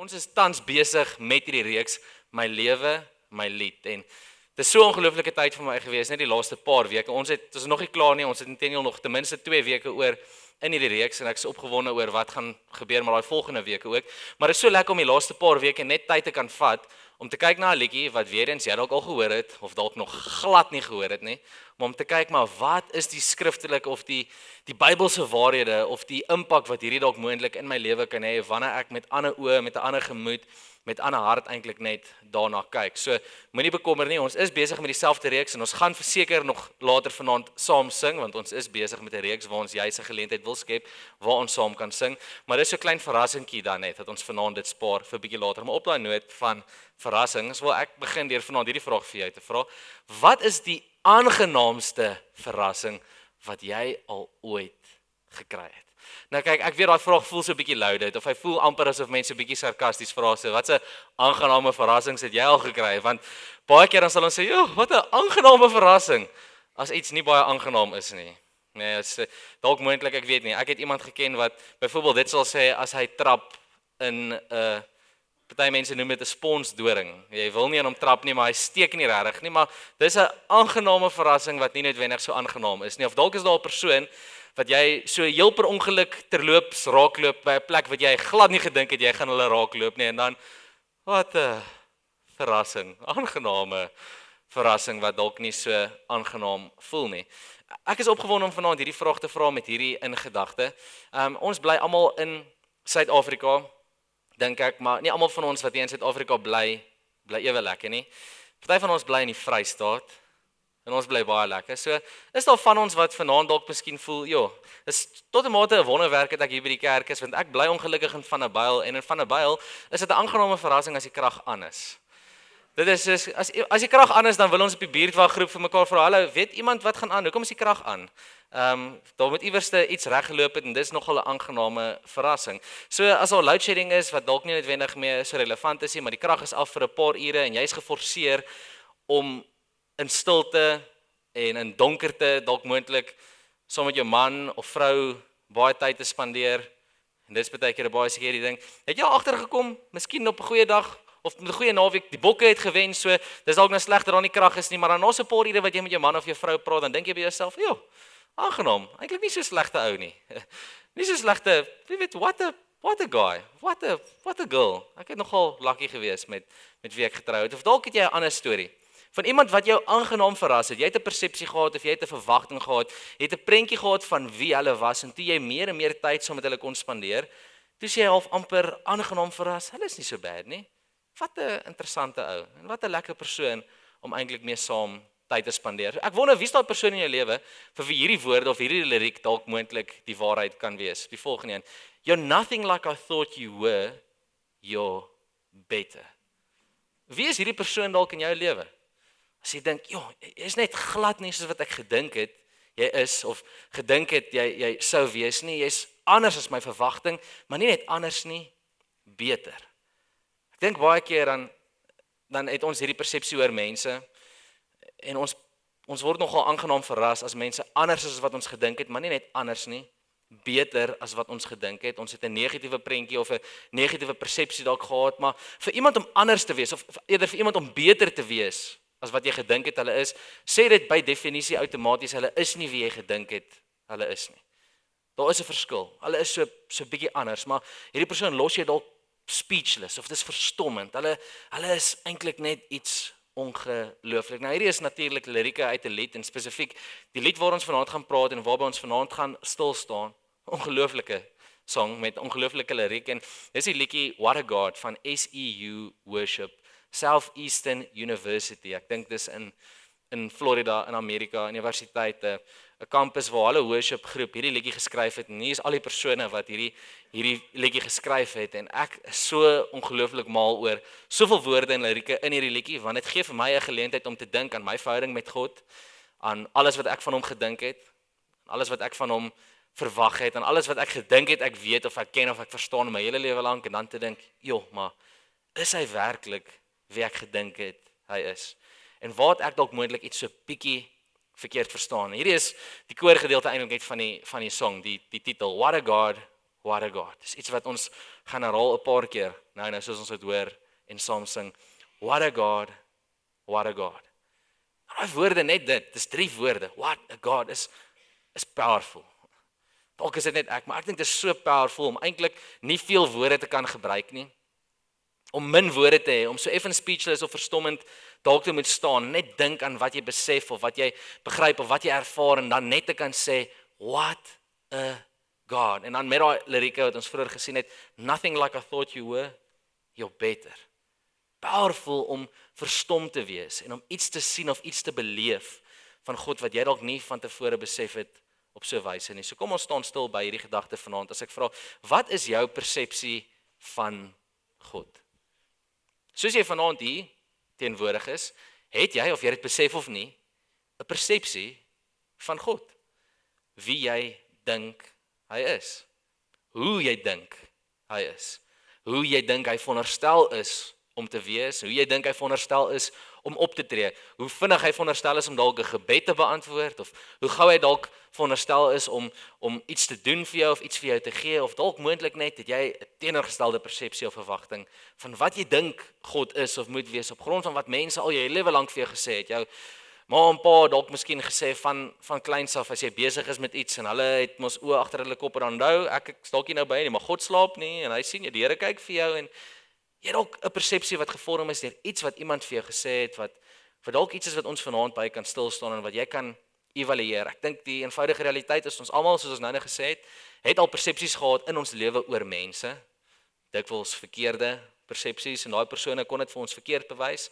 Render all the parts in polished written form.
Ons is tans besig met hierdie reeks My Lewe, My Lied en dit is so 'n ongelooflike tyd vir my gewees, net die laaste paar weke. Ons is nog nie klaar nie. Ons het intendeel nog ten minste 2 weke oor in hierdie reeks en ek is opgewonde oor wat gaan gebeur met daai volgende weke ook. Maar dit is so lekker om die laaste paar weke net tyd te kan vat om te kyk na 'n liedjie wat weer eens jy dalk al gehoor het of dalk nog glad nie gehoor het nie, maar om te kyk maar wat is die skriftelike of die Bybelse waarhede of die impak wat hierdie dalk moontlik in my lewe kan hê wanneer ek met ander oë, met 'n ander gemoed, met ander hart eintlik net daarna kyk. So moenie bekommer nie, ons is besig met dieselfde reeks en ons gaan verseker nog later vanaand saam sing want ons is besig met 'n reeks waar ons juis 'n geleentheid wil skep waar ons saam kan sing. Maar dis so 'n klein verrassingkie dan net dat ons vanaand dit spaar vir 'n bietjie later. Maar op daai noot van verrassings wil ek begin deur vanaand hierdie vraag vir jou te vra. Wat is die aangenaamste verrassing wat jy al ooit gekry het? Nou kyk, ek weet daai vraag voel so 'n bietjie loaded of hy voel amper asof mense so 'n bietjie sarkasties vra so, wat 'n aangename verrassings het jy al gekry? Want baie keer dan sal ons sê, "Jo, wat 'n aangename verrassing," as iets nie baie aangenaam is nie. Nee, is dalk moontlik, ek weet nie. Ek het iemand geken wat byvoorbeeld dit sal sê as hy trap in 'n party mense noem dit 'n sponsdoring. Jy wil nie aan hom trap nie, maar hy steek nie regtig nie, maar dis 'n aangename verrassing wat nie noodwendig so aangenaam is nie. Of dalk is daar 'n persoon wat jy so heel per ongeluk terloops raakloop by 'n plek wat jy glad nie gedink het jy gaan hulle raakloop nie en dan wat 'n verrassing, aangename verrassing wat dalk nie so aangenaam voel nie. Ek is opgewonde om vanaand hierdie vraag te vra met hierdie in gedagte. Ons bly almal in Suid-Afrika, dink ek, maar nie almal van ons wat hier in Suid-Afrika bly ewe lekker nie. Party van ons bly in die Vrystaat. En ons bly baie lekker. So, is daar van ons wat vanaand dalk miskien voel, "Jo, is tot 'n mate 'n wonderwerk dat ek hier by die kerk is, want ek bly ongelukkig in Vanderbijl en in Vanderbijl is dit 'n aangename verrassing as die krag aan is." Dit is soos as die krag aan is, dan wil ons op die buurtwaggroep vir mekaar vra, "Hallo, weet iemand wat gaan aan? Hoekom is die krag aan?" Daar moet iewers iets reggeloop het en dis nogal 'n aangename verrassing. So as al load shedding is wat dalk nie noodwendig meer so relevant is nie, maar die krag is af vir 'n paar ure en jy's geforseer om in stilte en in donkerte dalk moontlik saam met jou man of vrou baie tyd te spandeer. En dis baie keer 'n baie seker ding. Het jy al agtergekom, miskien op 'n goeie dag of met 'n goeie naweek, die bokke het gewen, so dis dalk nou sleg dat daar nie krag is nie, maar dan na so 'n paar ure wat jy met jou man of jou vrou praat, dan dink jy by jouself, "Jo, aangenaam, eintlik nie so slegte ou nie." Nie so slegte, jy weet, what a guy, what a girl. Ek het nogal lucky gewees met wie ek getrou het. Of dalk het jy 'n ander storie van iemand wat jou aangenaam verras het. Jy het 'n persepsie gehad of jy het 'n verwagting gehad. Jy het 'n prentjie gehad van wie hulle was en toe jy meer en meer tyd saam met hulle kon spandeer, toe jy half amper aangenaam verras. Hulle is nie so bad nie. Wat 'n interessante ou en wat 'n lekker persoon om eintlik mee saam tyd te spandeer. Ek wonder wie's daai persoon in jou lewe vir wie hierdie woorde of hierdie liriek dalk moontlik die waarheid kan wees. Die volgende een: "You're nothing like I thought you were, you're better." Wie is hierdie persoon dalk in jou lewe? As jy dink, "Jo, jy is net glad nie soos wat ek gedink het jy is of gedink het jy sou wees nie. Jy's anders as my verwagting, maar nie net anders nie, beter." Ek dink baie keer dan het ons hierdie persepsie oor mense en ons word nogal aangenaam verras as mense anders is as wat ons gedink het, maar nie net anders nie, beter as wat ons gedink het. Ons het 'n negatiewe prentjie of 'n negatiewe persepsie dalk gehad, maar vir iemand om anders te wees of eerder vir iemand om beter te wees as wat jy gedink het hulle is, sê dit by definisie outomaties hulle is nie wie jy gedink het hulle is nie. Daar is 'n verskil. Hulle is so bietjie anders, maar hierdie persoon los jy dalk speechless of dis verstommend. Hulle is eintlik net iets ongelooflik. Nou hierdie is natuurlik lirieke uit 'n lied en spesifiek die lied waar ons vanaand gaan praat en waarby ons vanaand gaan stil staan. Ongelooflike song met ongelooflike liriek en dis die liedjie What a God van SEU Worship, Southeastern University. Ek dink dis in Florida in Amerika, universiteit, 'n kampus waar hulle worship groep hierdie liedjie geskryf het en hier is al die persone wat hierdie liedjie geskryf het en ek is so ongelooflik mal oor soveel woorde en lirieke in hierdie liedjie want dit gee vir my 'n geleentheid om te dink aan my verhouding met God, aan alles wat ek van hom gedink het, alles wat ek van hom verwag het en alles wat ek gedink het ek weet of ek ken of ek verstaan my hele lewe lank en dan te dink, "Jo, maar is hy werklik wie ek gedink het hy is?" En waar het ek dalk moontlik iets so bietjie verkeerd verstaan. Hierdie is die koorgedeelte eintlik net van die song, die titel What a God, what a God. Dis iets wat ons gaan herhaal 'n paar keer, nou soos ons dit hoor en saam sing, what a God, what a God. Daai woorde net dit, dis 3 woorde, what a God, is powerful. Dalk is dit net ek, maar ek dink dit is so powerful om eintlik nie veel woorde te kan gebruik nie. Om min woorde te hê, om so effens speechless of verstommend dalk te moet staan, net dink aan wat jy besef of wat jy begryp of wat jy ervaar en dan net te kan sê, what a God. En dan met daai lirieke wat ons vroeër gesien het, nothing like I thought you were, you're better. Powerful om verstom te wees en om iets te sien of iets te beleef van God wat jy dalk nie van tevore besef het op so 'n wyse nie. So kom ons staan stil by hierdie gedagte vanaand as ek vra, wat is jou persepsie van God? Soos jy vanaand hier teenwoordig is, het jy of jy dit besef of nie, 'n persepsie van God. Wie jy dink hy is. Hoe jy dink hy is. Hoe jy dink hy veronderstel is om te wees, hoe jy dink hy veronderstel is om op te tree, hoe vinnig hy veronderstel is om dalk 'n gebed te beantwoord, of hoe gou hy dalk veronderstel is om iets te doen vir jou, of iets vir jou te gee, of dalk moontlik net het jy 'n teenoorgestelde persepsie of verwagting van wat jy dink God is of moet wees, op grond van wat mense al jou lewe lank vir jou gesê het, jou ma en pa dalk miskien gesê van kleins af, as jy besig is met iets, en hulle het mos oë agter hulle kop en onthou, ek dalk nie nou by nie, maar God slaap nie, en hy sien jy, die Here kyk vir jou, en jy het dalk 'n persepsie wat gevorm is deur iets wat iemand vir jou gesê het, wat dalk iets is wat ons vanaand by kan stil staan en wat jy kan evalueer. Ek dink die eenvoudige realiteit is ons almal, soos ons nou net gesê het al persepsies gehad in ons lewe oor mense, dikwels verkeerde persepsies, en daai persone kon dit vir ons verkeerd bewys.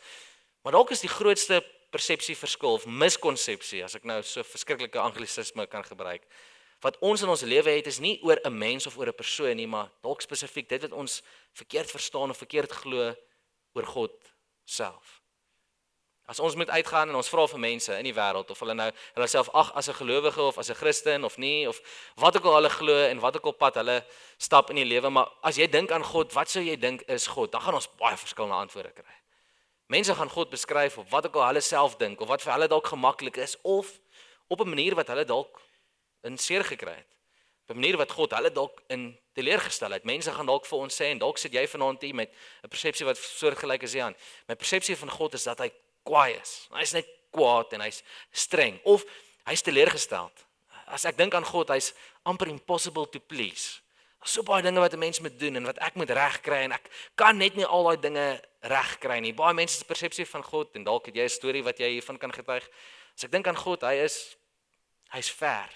Maar dalk is die grootste persepsieverskil of miskonsepsie, as ek nou so verskriklike anglisisme kan gebruik, wat ons in ons lewe het, is nie oor 'n mens of oor 'n persoon nie, maar dalk spesifiek dit wat ons verkeerd verstaan of verkeerd glo oor God self. As ons moet uitgaan en ons vra vir mense in die wêreld of hulle nou hulle self ag as 'n gelowige of as 'n Christen of nie, of wat ook al hulle glo en wat ook al pad hulle stap in die lewe, maar as jy dink aan God, wat sou jy dink is God? Dan gaan ons baie verskillende antwoorde kry. Mense gaan God beskryf op wat ook al hulle self dink of wat vir hulle dalk gemaklik is, of op 'n manier wat hulle dalk in seer gekry het. Op 'n manier wat God hulle dalk in teleurgestel het. Mense gaan dalk vir ons sê, en dalk sit jy vanaand hier met 'n persepsie wat soortgelyk is hieraan. My persepsie van God is dat hy kwaai is. Hy's net kwaad en hy's streng, of hy's teleurgesteld. As ek dink aan God, hy's amper impossible to please. Daar's so baie dinge wat 'n mens moet doen en wat ek moet regkry, en ek kan net nie al daai dinge regkry nie. Baie mense se persepsie van God, en dalk het jy 'n storie wat jy hiervan kan getuig. As ek dink aan God, hy's ver.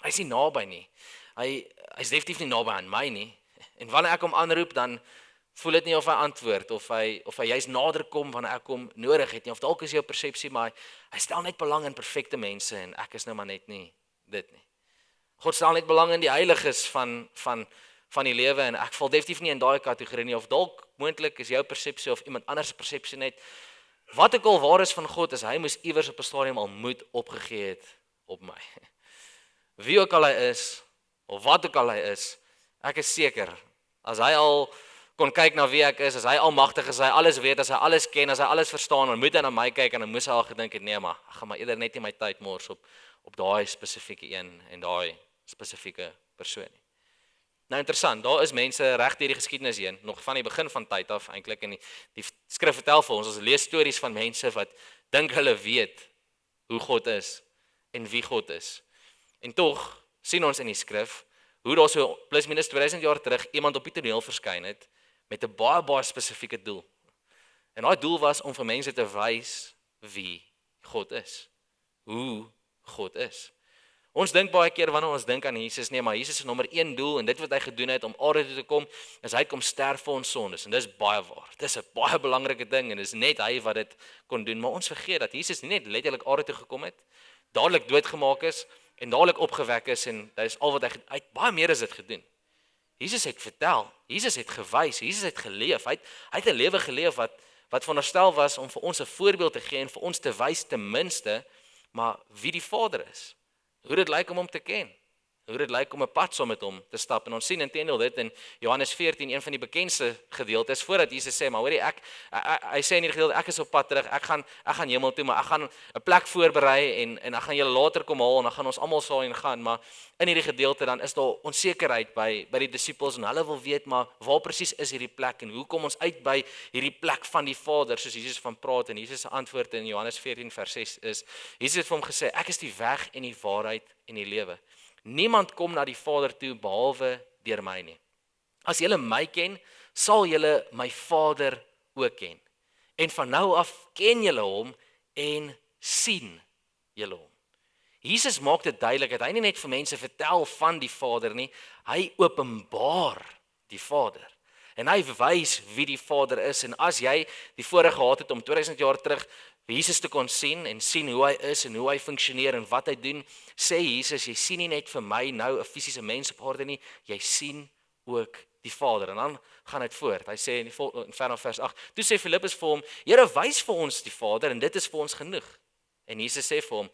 Hy's nie naby nie. Hy's definitief nie naby aan my nie. En wanneer ek hom aanroep, dan voel dit nie of hy antwoord of hy juist nader kom wanneer ek hom nodig het nie. Of dalk is jou persepsie, maar hy stel net belang in perfekte mense en ek is nou maar net nie dit nie. God stel net belang in die heiliges van die lewe en ek val definitief nie in daai kategorie nie. Of dalk moontlik is jou persepsie of iemand anders se persepsie net wat ek al waar is van God, is hy moes iewers op 'n stadium al moed opgegee het op my. Wie ook al hy is, of wat ook al hy is, ek is seker, as hy al kon kyk na wie ek is, as hy almagtig is, as hy alles weet, as hy alles ken, as hy alles verstaan, dan moet hy na my kyk en dan moes hy al gedink het, nee maar, ek gaan maar eerder net nie my tyd mors op daai spesifieke een en daai spesifieke persoon nie. Nou interessant, daar is mense reg deur die geskiedenis heen, nog van die begin van tyd af eintlik, en die skrif vertel vir ons lees stories van mense wat dink hulle weet hoe God is en wie God is. En tog sien ons in die skrif hoe daar so plus minus 2000 jaar terug iemand op die toneel verskyn het met 'n baie spesifieke doel. En daai doel was om vir mense te wys wie God is. Hoe God is. Ons dink baie keer wanneer ons dink aan Jesus, nee, maar Jesus se nommer 1 doel en dit wat hy gedoen het om aarde toe te kom, is hy kom sterf vir ons sondes. En dis baie waar. Dis 'n baie belangrike ding en dis net hy wat dit kon doen. Maar ons vergeet dat Jesus nie net letterlik aarde toe gekom het, dadelik doodgemaak is en dadelik opgewek is en dit is al wat hy het baie meer as dit gedoen. Jesus het vertel, Jesus het gewys, Jesus het geleef. Hy het 'n lewe geleef wat veronderstel was om vir ons 'n voorbeeld te gee en vir ons te wys ten minste maar wie die Vader is. Hoe dit lyk om hom te ken. hoe dit lyk om 'n pad saam met hom te stap. En ons sien inteendeel dit in Johannes 14, een van die bekendste gedeeltes, voordat Jesus sê, maar hoorie, hy sê in die gedeelte, ek is op pad terug, ek gaan hemel toe, maar ek gaan 'n plek voorberei en ek gaan julle later kom haal en dan gaan ons almal saam gaan, maar in hierdie gedeelte dan is daar onsekerheid by die disippels en hulle wil weet, maar waar presies is hierdie plek en hoe kom ons uit by hierdie plek van die Vader, soos Jesus van praat. En Jesus se antwoord in Johannes 14 vers 6 is, Jesus het vir hom gesê, ek is die weg en die waarheid en die lewe. Niemand kom na die Vader toe behalwe deur my nie. As julle my ken, sal julle my Vader ook ken. En van nou af ken julle hom en sien julle hom. Jesus maak dit duidelik dat hy nie net vir mense vertel van die Vader nie, hy openbaar die Vader. En hy wys wie die Vader is. En as jy die voorreg gehad het om 2000 jaar terug Jesus te kon sien en sien hoe hy is en hoe hy funksioneer en wat hy doen, sê Jesus, jy sien nie net vir my nou 'n fisiese mens op aarde nie, jy sien ook die Vader. En dan gaan dit voort. Hy sê in vers 8, toe sê Filippus vir hom, Here, wys vir ons die Vader en dit is vir ons genoeg. En Jesus sê vir hom,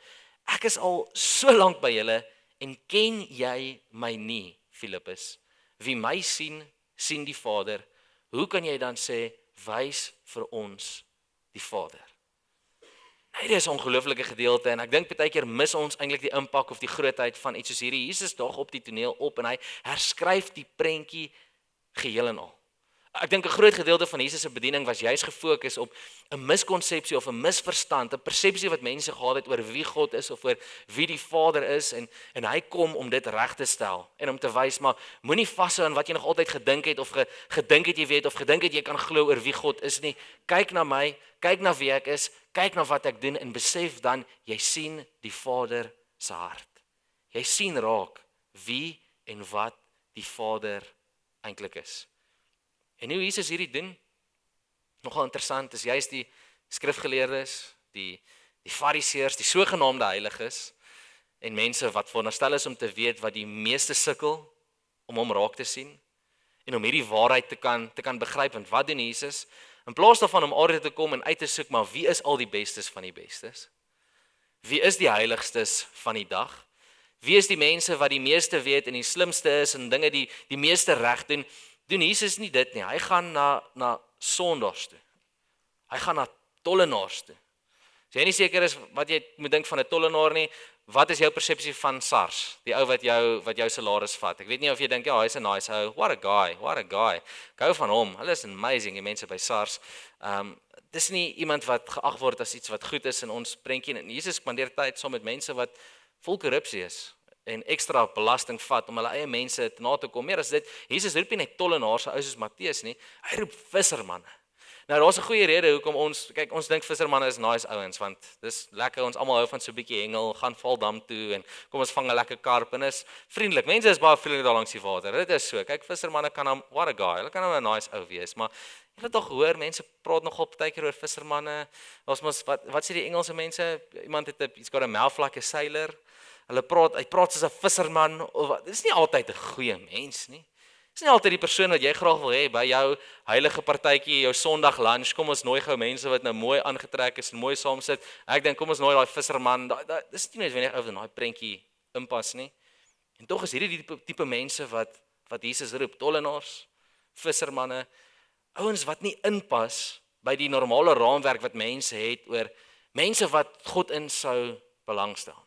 ek is al so lank by julle en ken jy my nie, Filippus? Wie my sien, sien die Vader. Hoe kan jy dan sê, wys vir ons die Vader? Dit is 'n ongelooflike gedeelte en ek dink baie keer mis ons eintlik die impak of die grootheid van iets soos hierdie. Jesus daag op die toneel op en hy herskryf die prentjie geheel en al. Ek dink 'n groot gedeelte van Jesus se bediening was juis gefokus op 'n miskonsepsie of 'n misverstand, 'n persepsie wat mense gehad het oor wie God is of oor wie die Vader is en hy kom om dit reg te stel en om te wys, maar moenie vashou aan wat jy nog altyd gedink het of gedink het jy weet of gedink het jy kan glo oor wie God is nie. Kyk na my, kyk na wie ek is, kyk na wat ek doen en besef dan jy sien die Vader se hart. Jy sien raak wie en wat die Vader eintlik is. En hoe Jesus hierdie doen, nogal interessant, is juist die skrifgeleerdes, die fariseërs, die sogenaamde heiliges, en mense wat veronderstel is om te weet wat die meeste sukkel, om hom raak te sien, en om hierdie waarheid te kan begryp, want wat doen Jesus? In plaas daarvan om aarde te kom en uit te soek, maar wie is al die bestes van die bestes? Wie is die heiligstes van die dag? Wie is die mense wat die meeste weet en die slimste is en dinge die meeste reg doen? Doen Jesus nie dit nie. Hy gaan na sondaars toe. Hy gaan na tollenaars toe. As jy nie seker is wat jy moet dink van 'n tollenaar nie, wat is jou persepsie van SARS? Die ou wat jou salaris vat. Ek weet nie of jy dink ja, hy's 'n nice ou. What a guy. Gou van hom. Hulle is amazing, die mense by SARS. Dis nie iemand wat geag word as iets wat goed is in ons prentjie. En Jesus spandeer tyd saam met mense wat vol korrupsie is en ekstra belasting vat om hulle eie mense na te kom. Meer as dit, Jesus roep nie net tollenaars soos Matteus nie, hy roep vissermanne. Nou daar's 'n goeie rede hoekom ons dink vissermanne is nice ouens, want dis lekker, ons almal hou van so 'n bietjie hengel, gaan Valdam toe en kom ons vang 'n lekker karp en is vriendelik. Mense is baie vriendelik daar langs die water. Dit is so. Kyk, vissermanne kan hom, what a guy. Hulle kan hom 'n nice ou wees, maar jy het tog gehoor, mense praat nogal baie keer oor vissermanne. Ons mos wat sê die Engelse mense? Iemand het he's got a mouth like a sailor. Hy praat soos 'n visserman, of dit is nie altyd 'n goeie mens nie. Dit is nie altyd die persoon wat jy graag wil hê by jou heilige partytjie, jou Sondag lunch. Kom ons nooi gou mense wat nou mooi aangetrek is en mooi saam sit. Ek dink kom ons nooi daai visserman. Dis nie noodwendig ou in daai prentjie inpas nie. En tog is hierdie die tipe mense wat Jesus roep, tollenaars, vissermanne, ouens wat nie inpas by die normale raamwerk wat mense het oor mense wat God in sou belangstel.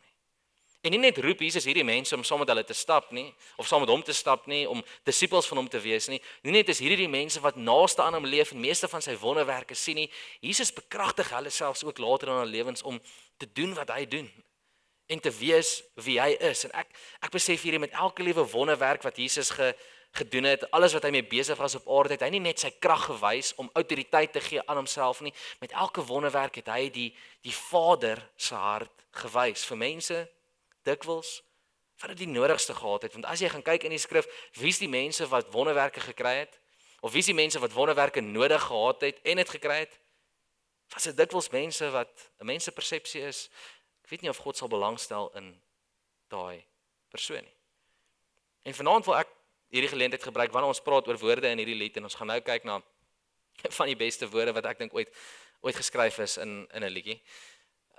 En nie net roep Jesus hierdie mense om saam met hulle te stap nie, of saam met hom te stap nie, om disippels van hom te wees nie. Nie net is hierdie die mense wat naaste aan hom leef en meeste van sy wonderwerke sien nie. Jesus bekragtig hulle selfs ook later in hulle lewens om te doen wat hy doen en te wees wie hy is. En ek besef hierdie met elke liewe wonderwerk wat Jesus gedoen het, alles wat hy mee besig was op aarde, het hy nie net sy krag gewys om autoriteit te gee aan homself nie. Met elke wonderwerk het hy die Vader se hart gewys vir mense dikwels wat dit die nodigste gehad het, want as jy gaan kyk in die skrif, wie is die mense wat wonderwerke gekry het, of wie is die mense wat wonderwerke nodig gehad het en het gekry het, was dit dikwels mense wat 'n mensepersepsie is, ek weet nie of God sal belangstel in daai persoon nie. En vanaand wil ek hierdie geleentheid gebruik, wanneer ons praat oor woorde in hierdie lied, en ons gaan nou kyk na van die beste woorde wat ek dink ooit geskryf is in 'n liedjie.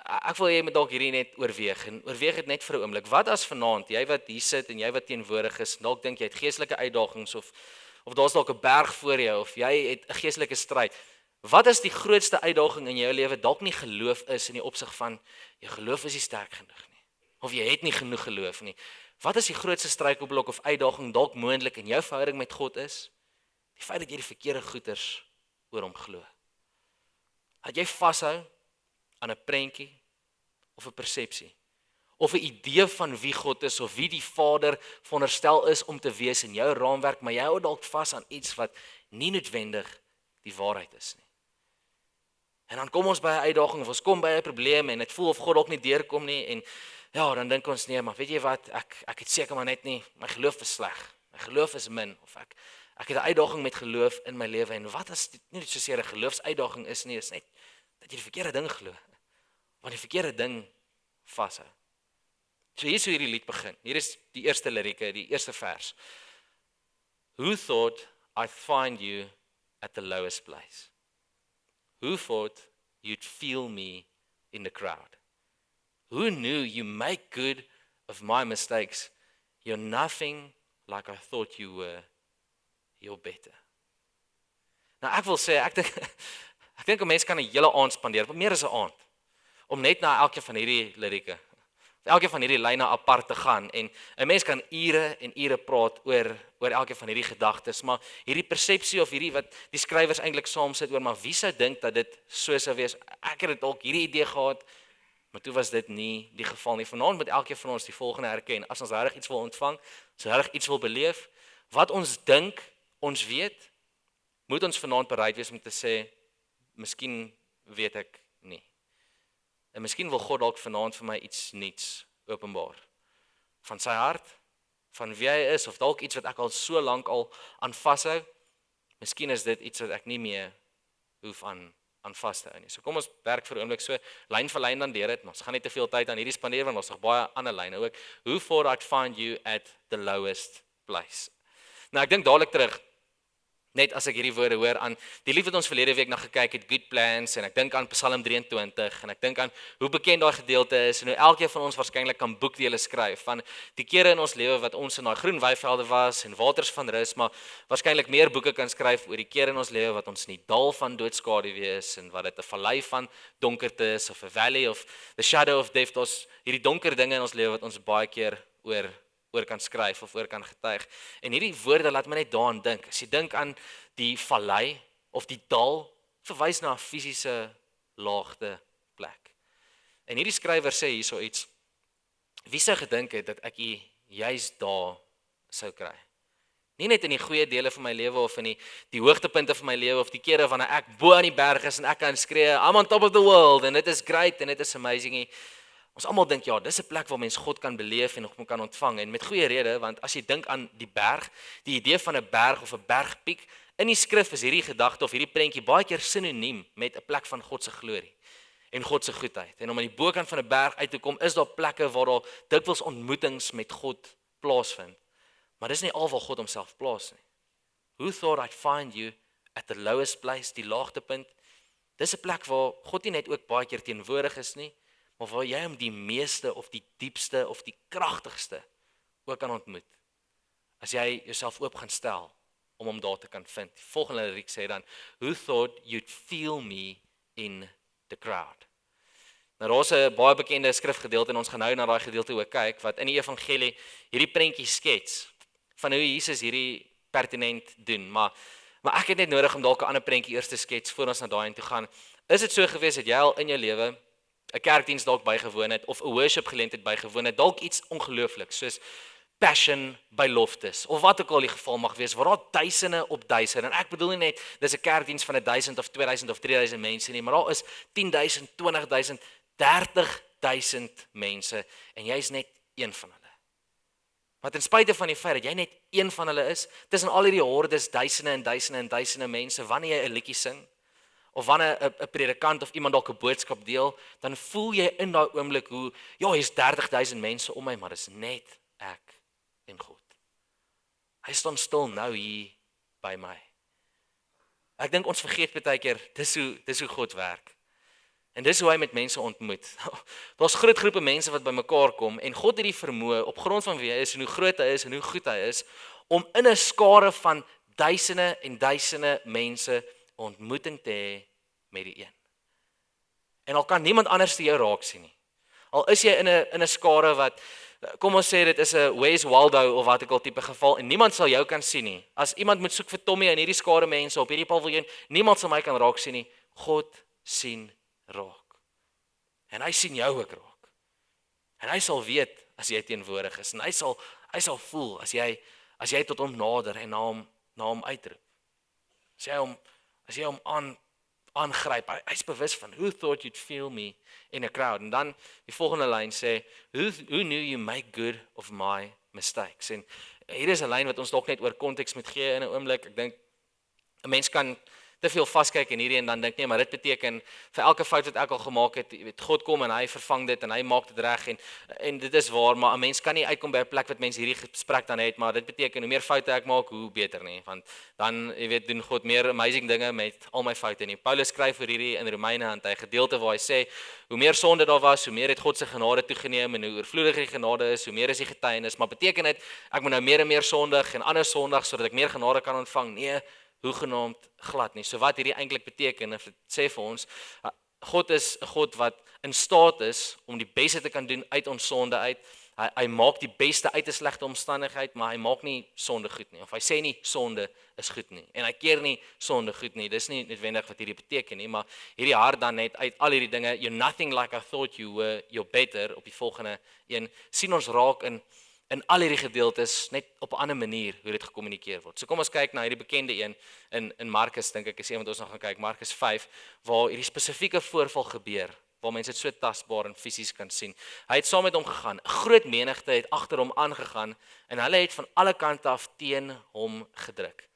Ek wil jy moet dalk hierdie net oorweeg en oorweeg dit net vir 'n oomblik. Wat as vanaand, jy wat hier sit en jy wat teenwoordig is, dalk dink jy het geestelike uitdagings of daar's dalk 'n berg voor jou of jy het 'n geestelike stryd. Wat is die grootste uitdaging in jou lewe? Dalk nie geloof is in die opsig van jou geloof is nie sterk genoeg nie. Of jy het nie genoeg geloof nie. Wat is die grootste struikelblok of uitdaging dalk moontlik in jou verhouding met God is? Die feit dat jy die verkeerde goeters oor hom glo. Dat jy vashou aan 'n prentjie of 'n persepsie of 'n idee van wie God is of wie die Vader veronderstel is om te wees in jou raamwerk, maar jy hou dalk vas aan iets wat nie noodwendig die waarheid is nie. En dan kom ons by 'n uitdaging of ons kom by 'n probleem en dit voel of God dalk nie deurkom nie en ja, dan dink ons nee, maar weet jy wat, ek het seker maar net nie, my geloof is sleg. My geloof is min of ek het 'n uitdaging met geloof in my lewe en wat as dit nie net soseer 'n geloofsuitdaging is nie, is net dat jy die verkeerde ding glo. Want die verkeerde ding vashou. So hier is hoe hierdie lied begin. Hier is die eerste lirieke, die eerste vers. Who thought I'd find you at the lowest place? Who thought you'd feel me in the crowd? Who knew you make good of my mistakes? You're nothing like I thought you were. You're better. Nou ek wil sê, ek dink 'n mens kan 'n hele aand spandeer, meer as 'n aand, om net na elkeen van hierdie lirieke, elkeen van hierdie lyne apart te gaan en 'n mens kan ure en ure praat oor elkeen van hierdie gedagtes, maar hierdie persepsie of hierdie wat die skrywers eintlik saam sit oor, maar wie sou dink dat dit so sou wees? Ek het dit dalk hierdie idee gehad, maar toe was dit nie die geval nie. Vanaand moet elkeen van ons die volgende herken. As ons regtig iets wil ontvang, as ons regtig iets wil beleef, wat ons dink ons weet, moet ons vanaand bereid wees om te sê, miskien weet ek nie. En miskien wil God dalk vanaand vir my iets nuuts openbaar. Van sy hart, van wie hy is, of dalk iets wat ek al so lank al aan vashou. Miskien is dit iets wat ek nie meer hoef aan vas te hou nie. So kom ons werk vir 'n oomblik so lyn vir lyn dan deur dit, maar ons gaan nie te veel tyd aan hierdie spandeer want ons het baie ander lyne ook. Who thought I'd find you at the lowest place? Nou ek dink dadelik terug, net as ek hierdie woorde hoor aan die lied wat ons verlede week na gekyk het, Good Plans, en ek dink aan Psalm 23 en ek dink aan hoe bekend daai gedeelte is en hoe elkeen van ons waarskynlik kan boekdele skryf van die kere in ons lewe wat ons in daai groen weivelde was en waters van rus, maar waarskynlik meer boeke kan skryf oor die kere in ons lewe wat ons in die dal van doodskaduwee is en wat dit 'n vallei van donkerte is of 'n valley of the shadow of death, ons hierdie donker dinge in ons lewe wat ons baie keer oor kan skryf of oor kan getuig. En hierdie woorde laat my net daaraan dink. As jy dink aan die vallei of die dal, verwys na 'n fisiese laagte plek. En hierdie skrywer sê hierso iets. Wie sou gedink het dat ek juist daar sou kry? Nie net in die goeie dele van my lewe of in die hoogtepunte van my lewe of die kere wanneer ek bo aan die berg is en ek kan skree, I'm on top of the world and it is great and it is amazing. Ons almal dink ja, dis 'n plek waar mens God kan beleef en hom kan ontvang en met goeie rede, want as jy dink aan die berg, die idee van 'n berg of 'n bergpiek, in die skrif is hierdie gedagte of hierdie prentjie baie keer sinoniem met 'n plek van God se glorie en God se goedheid. En om aan die bokant van 'n berg uit te kom, is daar plekke waar daar dikwels ontmoetings met God plaasvind. Maar dis nie al waar God homself plaas nie. Who thought I'd find you at the lowest place, die laagtepunt? Dis 'n plek waar God nie net ook baie keer teenwoordig is nie, maar waar jy hom die meeste of die diepste of die kragtigste ook kan ontmoet. As jy jouself oop gaan stel om hom daar te kan vind. Die volgende liriek sê dan, who thought you'd feel me in the crowd? Nou daar's 'n baie bekende skrifgedeelte en ons gaan nou na daai gedeelte ook kyk wat in die evangelie hierdie prentjie skets van hoe Jesus hierdie pertinent doen, maar ek het net nodig om dalk 'n ander prentjie eers te skets voor ons na daai toe gaan. Is dit so gewees dat jy al in jou lewe 'n kerkdiens dalk bygewoon het of 'n worship geleentheid bygewoon het, dalk iets ongeloofliks soos Passion by Loftus of wat ook al die geval mag wees, waar daar duisende op duisende, en ek bedoel nie net dis 'n kerkdiens van 1000 of 2000 of 3000 mense nie, maar daar is 10.000, 20.000, 30.000 mense en jy's net een van hulle. Maar ten spyte van die feit dat jy net een van hulle is, tussen al hierdie hordes, duisende en duisende en duisende mense, wanneer jy 'n liedjie sing of wanneer 'n predikant of iemand dalk 'n boodskap deel, dan voel jy in daai oomblik hoe ja, hier's 30.000 mense om my, maar dis net ek en God. Hy staan stil nou hier by my. Ek dink ons vergeet baie keer dis hoe God werk. En dis hoe hy met mense ontmoet. Daar's groot groepe mense wat bymekaar kom en God het die vermoë op grond van wie hy is en hoe groot hy is en hoe goed hy is om in 'n skare van duisende en duisende mense ontmoeting te hê met die een. En al kan niemand anders te jou raak sien nie. Al is jy in 'n skare wat kom ons sê dit is 'n Where's Waldo of wat ek al tipe geval en niemand sal jou kan sien nie. As iemand moet soek vir Tommy in hierdie skare mense op hierdie paviljoen, niemand sal my kan raak sien nie. God sien raak. En hy sien jou ook raak. En hy sal weet as jy teenwoordig is en hy sal voel as jy tot hom nader en na hom uitroep. As jy hom aangryp, hy's bewus van who thought you'd feel me in a crowd. En dan die volgende lyn sê who knew you make good of my mistakes. En hier is 'n lyn wat ons dalk net oor konteks moet gee in 'n oomblik. Ek dink 'n mens kan te veel vaskyk in hierdie en dan dink nee, maar dit beteken vir elke fout wat ek al gemaak het, jy weet, God kom en hy vervang dit en hy maak dit reg en dit is waar, maar 'n mens kan nie uitkom by 'n plek wat mense hierdie gesprek dan het, maar dit beteken hoe meer foute ek maak, hoe beter nie, want dan jy weet doen God meer amazing dinge met al my foute nie. Paulus skryf vir hierdie in Romeine aan 'n gedeelte waar hy sê hoe meer sonde daar was, hoe meer het God se genade toegeneem en hoe oorvloedig die genade is, hoe meer is die getuienis, maar beteken dit ek moet nou meer en meer sondig en ander sondig sodat ek meer genade kan ontvang? Nee, hoegenaamd glad nie. So wat hierdie eintlik beteken, dit sê vir ons, God is 'n God wat in staat is om die beste te kan doen uit ons sonde uit. Hy maak die beste uit 'n slegte omstandigheid, maar hy maak nie sonde goed nie. Of hy sê nie sonde is goed nie. En hy keer nie sonde goed nie. Dis nie noodwendig wat hierdie beteken nie, maar hierdie hart dan net uit al hierdie dinge, you're nothing like I thought you were, you're better, op die volgende een, sien ons raak in al hierdie gedeeltes net op 'n ander manier hoe dit gekommunikeer word. So kom ons kyk na hierdie bekende een in Markus, dink ek is een wat ons nog gaan kyk, Markus 5, waar hierdie spesifieke voorval gebeur, waar mense dit so tasbaar en fisies kan sien. Hy het saam met hom gegaan. 'n Groot menigte het agter hom aangegaan en hulle het van alle kante af teen hom gedruk.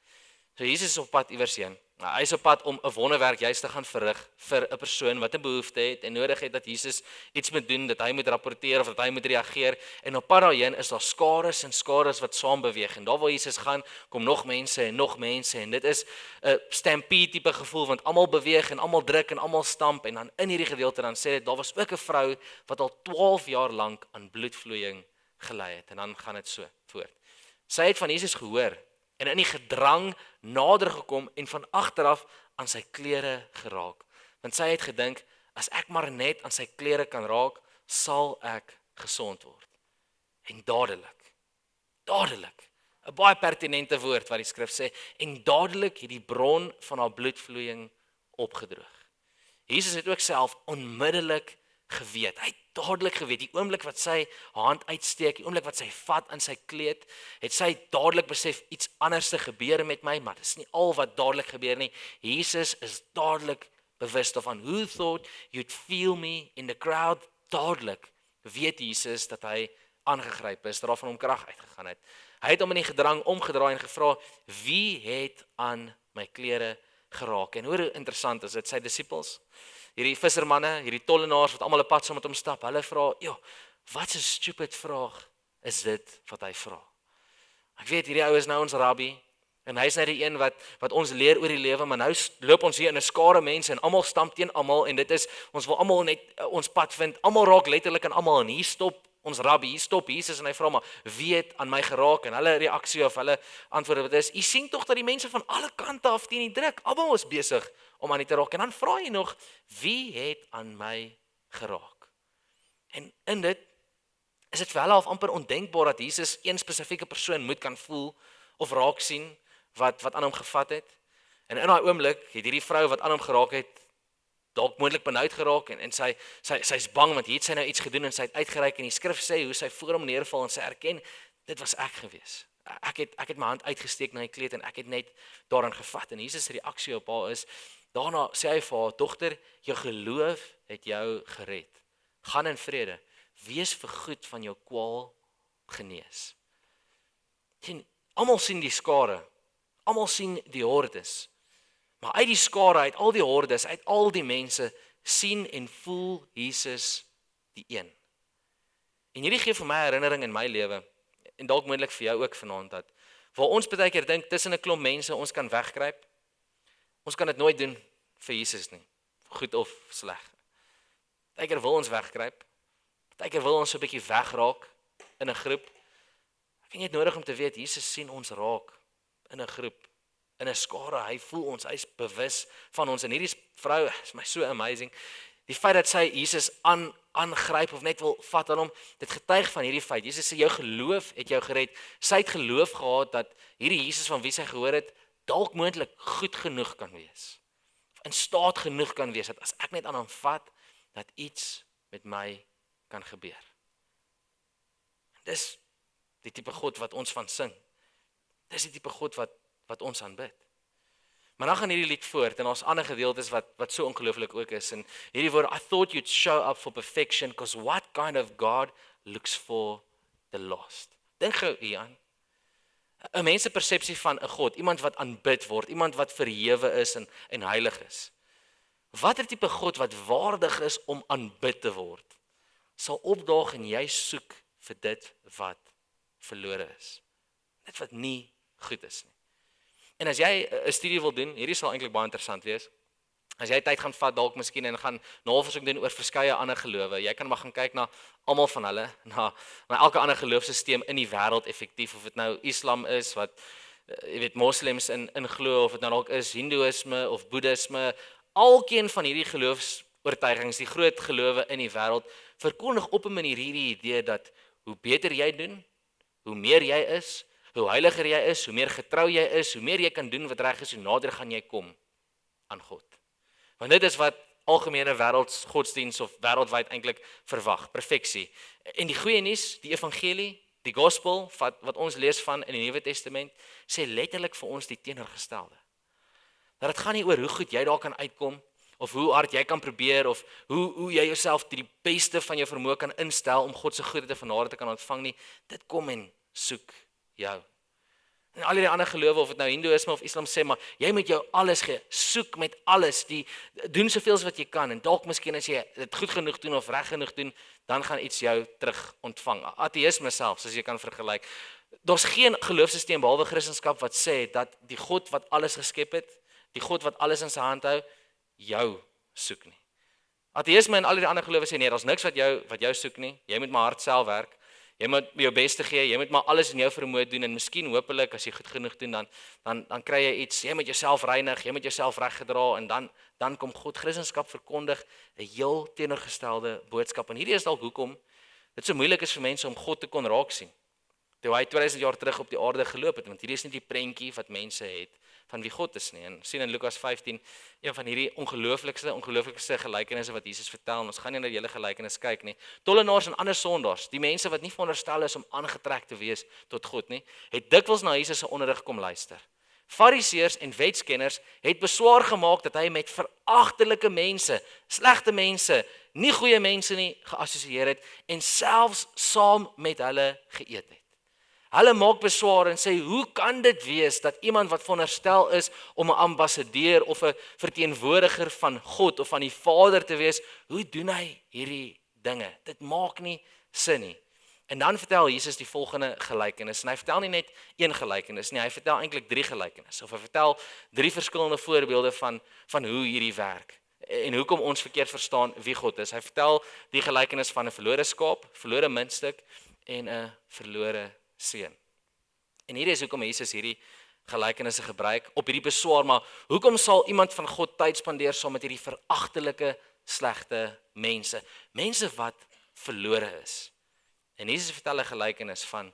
So Jesus is op pad iewers heen. Nou, hy is op pad om 'n wonderwerk juist te gaan verrig vir 'n persoon wat 'n behoefte het en nodig het dat Jesus iets moet doen, dat hy moet rapporteer of dat hy moet reageer. En op pad daarheen is daar skares en skares wat saam beweeg. En daar waar Jesus gaan, kom nog mense en dit is 'n stampede tipe gevoel want almal beweeg en almal druk en almal stamp en dan in hierdie gedeelte dan sê dit daar was ook 'n vrou wat al 12 jaar lank aan bloedvloeiing gely het en dan gaan dit so voort. Sy het van Jesus gehoor en in die gedrang nader gekom en van agteraf aan sy klere geraak. Want sy het gedink, as ek maar net aan sy klere kan raak, sal ek gesond word. En dadelik, 'n baie pertinente woord wat die skrif sê, en dadelik het die bron van haar bloedvloeiing opgedroog. Jesus het ook self onmiddellik geweet. Hy het dadelik geweet, die oomblik wat sy hand uitsteek, die oomblik wat sy vat aan sy kleed, het sy dadelik besef iets anders te gebeur met my, maar dit is nie al wat dadelik gebeur nie. Jesus is dadelik bewus daarvan. Who thought you'd feel me in the crowd? Dadelik weet Jesus dat hy aangegryp is, dat daar van hom krag uitgegaan het. Hy het hom in die gedrang omgedraai en gevra, wie het aan my klere geraak? En hoe interessant is dit, sy disippels, hierdie vissermanne, hierdie tollenaars wat almal 'n pad saam met hom stap, hulle vra, wat 'n stupid vraag is dit wat hy vra? Ek weet hierdie ou is nou ons rabbi en hy's nou die een wat ons leer oor die lewe, maar nou loop ons hier in 'n skare mense en almal stamp teen almal en dit is ons wil almal net ons pad vind. Almal raak letterlik aan almal en hier stop ons rabbi, hier stop Jesus en hy vra maar wie het aan my geraak? En hulle reaksie of hulle antwoord wat is, "U sien tog dat die mense van alle kante af teen die druk. Almal is besig om aan die te raak." En dan vra jy nog, "Wie het aan my geraak?" En in dit is dit vir hulle amper ondenkbaar dat Jesus een spesifieke persoon moet kan voel of raak sien wat aan hom gevat het. En in daai oomblik het hierdie vrou wat aan hom geraak het dalk moontlik benoud geraak en sy's bang want hier het sy nou iets gedoen en sy het uitgereik en die skrif sê hoe sy voor hom neerval en sy erken dit was ek gewees. Ek het my hand uitgesteek na die kleed en ek het net daarin gevat en Jesus se reaksie op haar is daarna sê hy vir haar, "Dogter, jou geloof het jou gered. Gaan in vrede. Wees vergoed van jou kwaal genees." Sien, almal sien die skare. Almal sien die hordes. Maar uit die skare, uit al die hordes, uit al die mense, sien en voel Jesus die een. En hierdie gee vir my herinnering in my lewe, en dalk moontlik vir jou ook vanaand, dat waar ons baie keer dink, tussen 'n klomp mense, ons kan wegkruip, ons kan dit nooit doen vir Jesus nie, goed of sleg. Partykeer wil ons wegkruip. Partykeer wil ons so 'n bietjie wegraak in 'n groep. Ek het net nodig om te weet, Jesus sien ons raak in 'n groep, in 'n skare. Hy voel ons, hy's bewus van ons. En hierdie vrou is my so amazing. Die feit dat sy Jesus aangryp of net wil vat aan hom, dit getuig van hierdie feit. Jesus sê jou geloof het jou gered. Sy het geloof gehad dat hierdie Jesus van wie sy gehoor het, dalk moontlik goed genoeg kan wees. In staat genoeg kan wees dat as ek net aan hom vat, dat iets met my kan gebeur. Dis die tipe God wat ons van sing. Dis die tipe God wat ons aanbid. Maar dan gaan hierdie lied voort en ons ander gedeeltes wat so ongelooflik ook is. En hierdie woord, I thought you'd show up for perfection, because what kind of God looks for the lost? Dink gou hieraan. 'n Mens se persepsie van 'n God, iemand wat aanbid word, iemand wat verhewe is en heilig is. Watter tipe God wat waardig is om aanbid te word, sal opdaag en jy soek vir dit wat verlore is. Dit wat nie goed is nie. En as jy 'n studie wil doen, hierdie sal eintlik baie interessant wees. As jy tyd gaan vat dalk miskien en gaan navorsing doen oor verskeie ander gelowe, jy kan maar gaan kyk na almal van hulle, na elke ander geloofsisteem in die wêreld effektief, of dit nou Islam is wat jy weet moslems in glo, of dit nou dalk is Hindoeïsme of Boeddhisme, alkeen van hierdie geloofs-oortuigings, die groot gelowe in die wêreld, verkondig op 'n manier hierdie idee dat hoe beter jy doen, hoe meer jy is, hoe heiliger jy is, hoe meer getrou jy is, hoe meer jy kan doen wat reg is, hoe nader gaan jy kom aan God. Want dit is wat algemene wêreldsgodsdiens of wêreldwyd eintlik verwag, perfeksie. En die goeie nuus, die evangelie, die gospel wat ons lees van in die Nuwe Testament, sê letterlik vir ons die teenoorgestelde. Dat dit gaan nie oor hoe goed jy daar kan uitkom, of hoe hard jy kan probeer, of hoe jy jouself die beste van jou vermoë kan instel om God se goedheid van nader te kan ontvang nie. Dit kom en soek jou. En al die ander gelowe, of dit nou Hindoeïsme of Islam sê, maar jy moet jou alles gee, soek met alles, doen soveel as wat jy kan, en dalk miskien as jy dit goed genoeg doen of reg genoeg doen, dan gaan iets jou terug ontvang. Ateïsme selfs, as jy kan vergelyk. Daar's geen geloofsisteem behalwe Christendom wat sê dat die God wat alles geskep het, die God wat alles in sy hand hou, jou soek nie. Ateïsme en al die ander gelowe sê nee, daar's niks wat jou soek nie. Jy moet maar hard self werk. Jy moet jou beste gee, jy moet maar alles in jou vermoë doen, en miskien hopelik as jy goed genoeg doen, dan kry jy iets. Jy moet jouself reinig, jy moet jouself reggedra, en dan kom God. Christendom verkondig 'n heel teenoorgestelde boodskap. En hierdie is dalk hoekom dit so moeilik is vir mense om God te kon raak sien. Toe hy 2000 jaar terug op die aarde geloop het, want hierdie is nie die prentjie wat mense het van wie God is nie. En sien in Lukas 15, een van hierdie ongelooflikste gelykenisse wat Jesus vertel, en ons gaan nie na die hele gelykenis kyk nie. Tollenaars en ander sondaars, die mense wat nie veronderstel is om aangetrek te wees tot God nie, het dikwels na Jesus se onderrig kom luister. Fariseërs en wetskenners het beswaar gemaak dat hy met veragtelike mense, slegte mense, nie goeie mense nie geassosieer het, en selfs saam met hulle geëet het. Hulle maak beswaar en sê, hoe kan dit wees dat iemand wat veronderstel is om 'n ambassadeur of 'n verteenwoordiger van God of van die Vader te wees, hoe doen hy hierdie dinge? Dit maak nie sin nie. En dan vertel Jesus die volgende gelykenis, en hy vertel nie net een gelykenis nie, hy vertel eintlik 3 gelykenisse, of hy vertel 3 verskillende voorbeelde van hoe hierdie werk, en hoekom ons verkeerd verstaan wie God is. Hy vertel die gelykenis van 'n verlore skaap, verlore muntstuk, en 'n verlore seun. En hierdie is hoekom Jesus hierdie gelykenisse gebruik op hierdie beswaar, maar hoekom sal iemand van God tyd spandeer saam met hierdie veragtelike, slegte mense, mense wat verlore is? En Jesus vertel 'n gelykenis van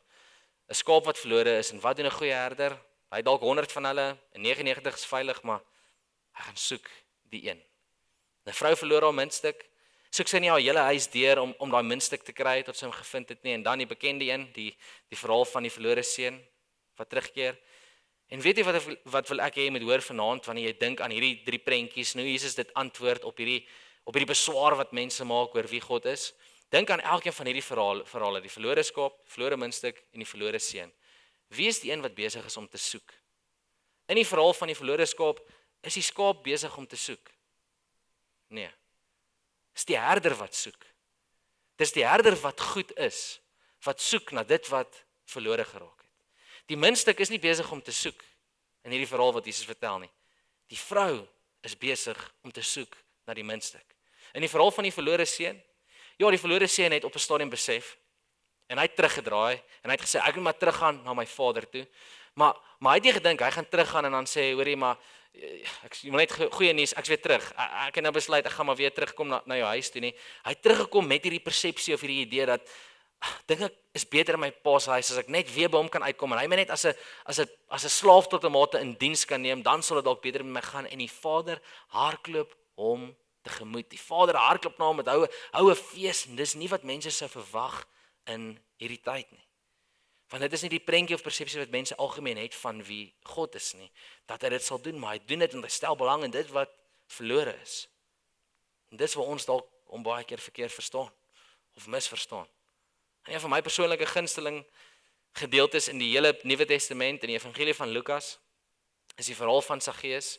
'n skaap wat verlore is, en wat doen 'n goeie herder? Hy dalk 100 van hulle, en 99 is veilig, maar hy gaan soek die een. 'n Vrou verloor haar muntstuk, soek sy nie haar hele huis deur om daai muntstuk te kry tot sy hom gevind het nie, en dan die bekende een, die verhaal van die verlore seun wat terugkeer. En weet jy wat wil ek hê jy moet hoor vanaand wanneer jy dink aan hierdie 3 prentjies, nou Jesus dit antwoord op hierdie beswaar wat mense maak oor wie God is. Dink aan elkeen van hierdie verhale, die verlore skaap, verlore muntstuk en die verlore seun. Wie is die een wat besig is om te soek? In die verhaal van die verlore skaap, is die skaap besig om te soek? Nee. Dis die herder wat soek. Dis die herder wat goed is, wat soek na dit wat verlore geraak het. Die muntstuk is nie besig om te soek in hierdie verhaal wat Jesus vertel nie. Die vrou is besig om te soek na die muntstuk. In die verhaal van die verlore seun, ja, die verlore seun het op 'n stadium besef en hy het teruggedraai en hy het gesê ek moet maar teruggaan na my vader toe. Maar hy het nie gedink hy gaan teruggaan en dan sê hoorie maar ek moet net goeie nuus, ek's weer terug. Ek het nou besluit ek gaan maar weer terugkom na jou huis toe nie. Hy het teruggekom met hierdie persepsie of hierdie idee dat dink ek is beter in my pa se huis as ek net weer by hom kan uitkom en hy my net as 'n slaaf tot 'n mate in diens kan neem, dan sal dit dalk beter met my gaan en die vader hardloop hom tegemoet. Die vader hardloop na hom met hou 'n fees en dis nie wat mense sou verwag in hierdie tyd nie. Want dit is nie die prentjie of persepsie wat mense algemeen het van wie God is nie, dat hy dit sal doen, maar hy doen dit en hy stel belang in dit wat verlore is. En dis waar ons dalk hom baie keer verkeerd verstaan of misverstaan. En een van my persoonlike gunsteling gedeeltes in die hele Nuwe Testament in die Evangelie van Lukas is die verhaal van Saggeus,